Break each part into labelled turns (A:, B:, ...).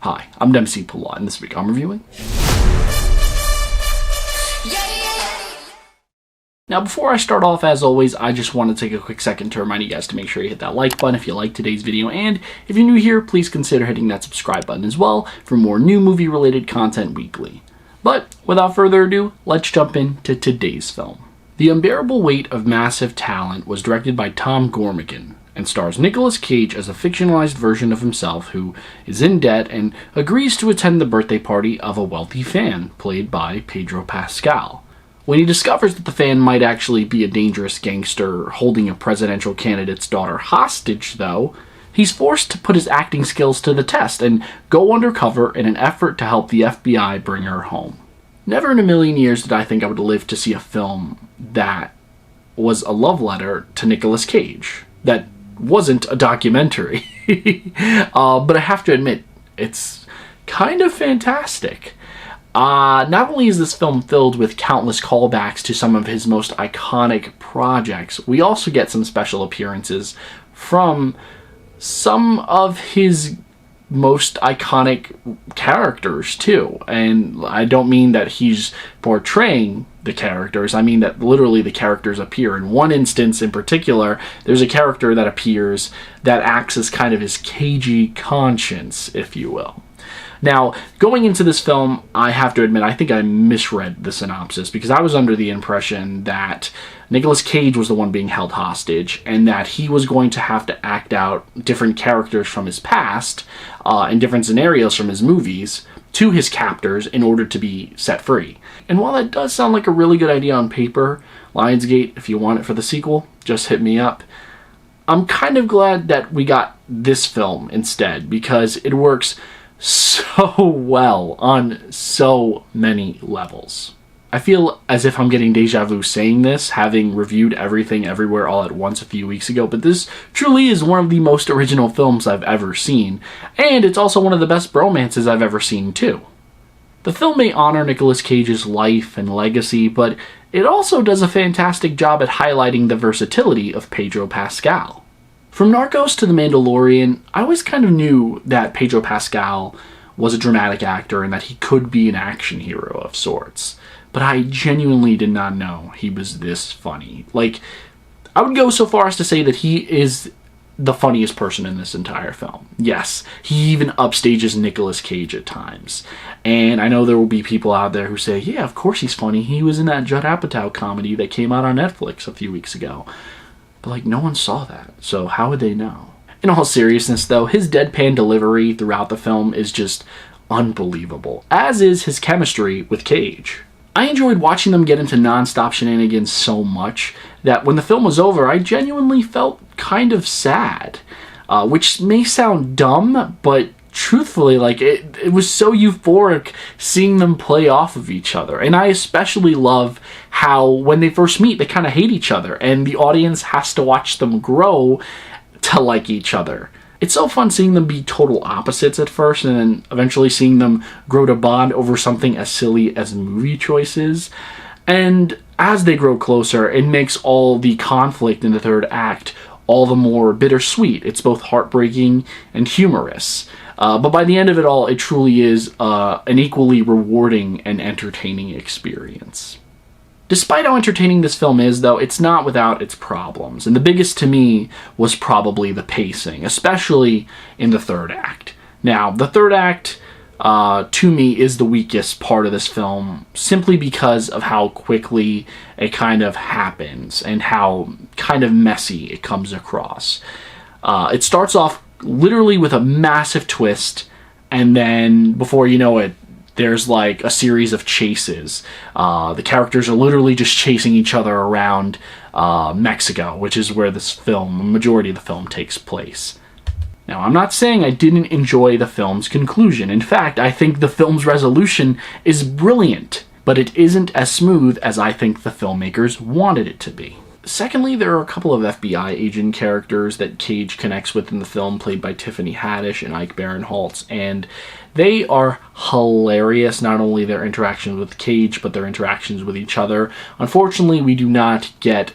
A: Hi, I'm Dempsey Pula, and this week I'm reviewing... Now, before I start off, as always, I just want to take a quick second to remind you guys to make sure you hit that like button if you like today's video, and if you're new here, please consider hitting that subscribe button as well for more new movie-related content weekly. But, without further ado, let's jump into today's film. The Unbearable Weight of Massive Talent was directed by Tom Gormican, and stars Nicolas Cage as a fictionalized version of himself who is in debt and agrees to attend the birthday party of a wealthy fan, played by Pedro Pascal. When he discovers that the fan might actually be a dangerous gangster holding a presidential candidate's daughter hostage, though, he's forced to put his acting skills to the test and go undercover in an effort to help the FBI bring her home. Never in a million years did I think I would live to see a film that was a love letter to Nicolas Cage. That wasn't a documentary. But I have to admit, it's kind of fantastic. Not only is this film filled with countless callbacks to some of his most iconic projects, we also get some special appearances from some of his most iconic characters, too. And I don't mean that he's portraying the characters, I mean that literally the characters appear. In one instance in particular, there's a character that appears that acts as kind of his cagey conscience, if you will. Now, going into this film, I have to admit, I think I misread the synopsis because I was under the impression that Nicolas Cage was the one being held hostage and that he was going to have to act out different characters from his past and different scenarios from his movies to his captors in order to be set free. And while that does sound like a really good idea on paper, Lionsgate, if you want it for the sequel, just hit me up. I'm kind of glad that we got this film instead because it works so well on so many levels. I feel as if I'm getting deja vu saying this, having reviewed Everything Everywhere All at Once a few weeks ago, but this truly is one of the most original films I've ever seen, and it's also one of the best bromances I've ever seen too. The film may honor Nicolas Cage's life and legacy, but it also does a fantastic job at highlighting the versatility of Pedro Pascal. From Narcos to The Mandalorian, I always kind of knew that Pedro Pascal was a dramatic actor and that he could be an action hero of sorts. But I genuinely did not know he was this funny. Like, I would go so far as to say that he is the funniest person in this entire film. Yes, he even upstages Nicolas Cage at times. And I know there will be people out there who say, yeah, of course he's funny. He was in that Judd Apatow comedy that came out on Netflix a few weeks ago. But, like, no one saw that, so how would they know? In all seriousness, though, his deadpan delivery throughout the film is just unbelievable, as is his chemistry with Cage. I enjoyed watching them get into non-stop shenanigans so much that when the film was over, I genuinely felt kind of sad. Which may sound dumb, but truthfully, like, it was so euphoric seeing them play off of each other. And I especially love how when they first meet, they kind of hate each other, and the audience has to watch them grow to like each other. It's so fun seeing them be total opposites at first, and then eventually seeing them grow to bond over something as silly as movie choices. And as they grow closer, it makes all the conflict in the third act all the more bittersweet. It's both heartbreaking and humorous. But by the end of it all, it truly is an equally rewarding and entertaining experience. Despite how entertaining this film is, though, it's not without its problems. And the biggest to me was probably the pacing, especially in the third act. Now, the third act, to me, is the weakest part of this film, simply because of how quickly it kind of happens and how kind of messy it comes across. It starts off literally with a massive twist, and then before you know it, there's like a series of chases. The characters are literally just chasing each other around Mexico, which is where this film, the majority of the film, takes place. Now, I'm not saying I didn't enjoy the film's conclusion. In fact, I think the film's resolution is brilliant, but it isn't as smooth as I think the filmmakers wanted it to be. Secondly, there are a couple of FBI agent characters that Cage connects with in the film, played by Tiffany Haddish and Barinholtz, and they are hilarious, not only their interactions with Cage, but their interactions with each other. Unfortunately, we do not get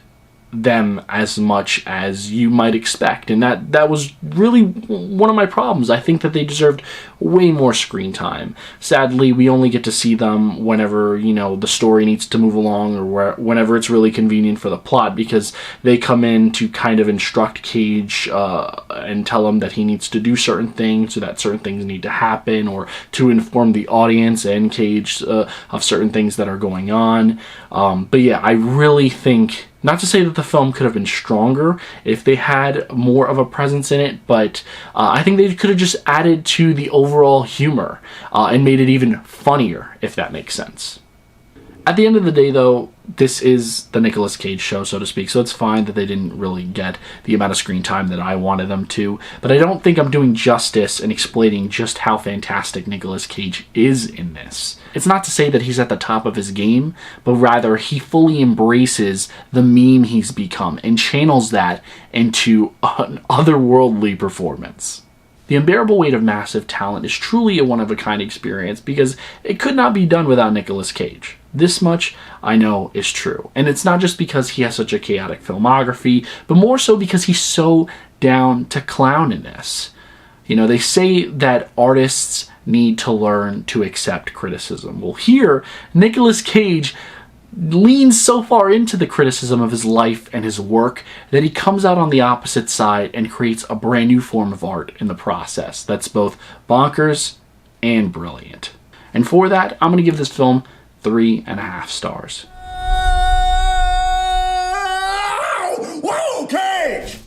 A: them as much as you might expect, and that was really one of my problems. I think that they deserved way more screen time. Sadly, we only get to see them whenever, you know, the story needs to move along, or whenever it's really convenient for the plot, because they come in to kind of instruct Cage and tell him that he needs to do certain things, so that certain things need to happen, or to inform the audience and Cage of certain things that are going on. But yeah, I really think, not to say that the film could have been stronger if they had more of a presence in it, but I think they could have just added to the overall humor and made it even funnier, if that makes sense. At the end of the day, though, this is the Nicolas Cage show, so to speak, so it's fine that they didn't really get the amount of screen time that I wanted them to, but I don't think I'm doing justice in explaining just how fantastic Nicolas Cage is in this. It's not to say that he's at the top of his game, but rather he fully embraces the meme he's become and channels that into an otherworldly performance. The Unbearable Weight of Massive Talent is truly a one-of-a-kind experience because it could not be done without Nicolas Cage. This much I know is true. And it's not just because he has such a chaotic filmography, but more so because he's so down to clown in this. You know, they say that artists need to learn to accept criticism. Well, here, Nicolas Cage leans so far into the criticism of his life and his work that he comes out on the opposite side and creates a brand new form of art in the process that's both bonkers and brilliant. And for that, I'm going to give this film 3.5 stars.
B: Whoa, Cage!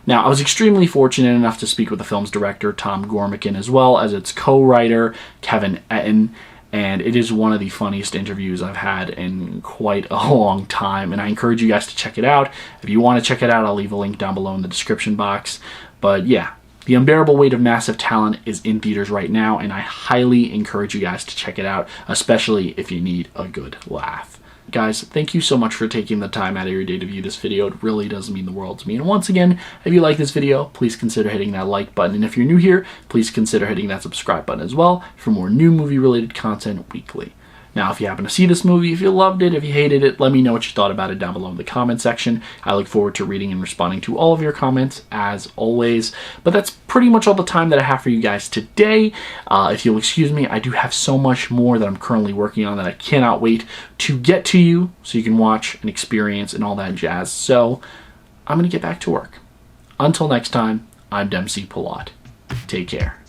A: Now, I was extremely fortunate enough to speak with the film's director, Tom Gormican, as well as its co-writer, Kevin Etten, and it is one of the funniest interviews I've had in quite a long time, and I encourage you guys to check it out. If you want to check it out, I'll leave a link down below in the description box. But yeah, The Unbearable Weight of Massive Talent is in theaters right now, and I highly encourage you guys to check it out, especially if you need a good laugh. Guys, thank you so much for taking the time out of your day to view this video. It really does mean the world to me. And once again, if you like this video, please consider hitting that like button. And if you're new here, please consider hitting that subscribe button as well for more new movie-related content weekly. Now, if you happen to see this movie, if you loved it, if you hated it, let me know what you thought about it down below in the comment section. I look forward to reading and responding to all of your comments, as always. But that's pretty much all the time that I have for you guys today. If you'll excuse me, I do have so much more that I'm currently working on that I cannot wait to get to you so you can watch and experience and all that jazz. So, I'm going to get back to work. Until next time, I'm Dempsey Pilat. Take care.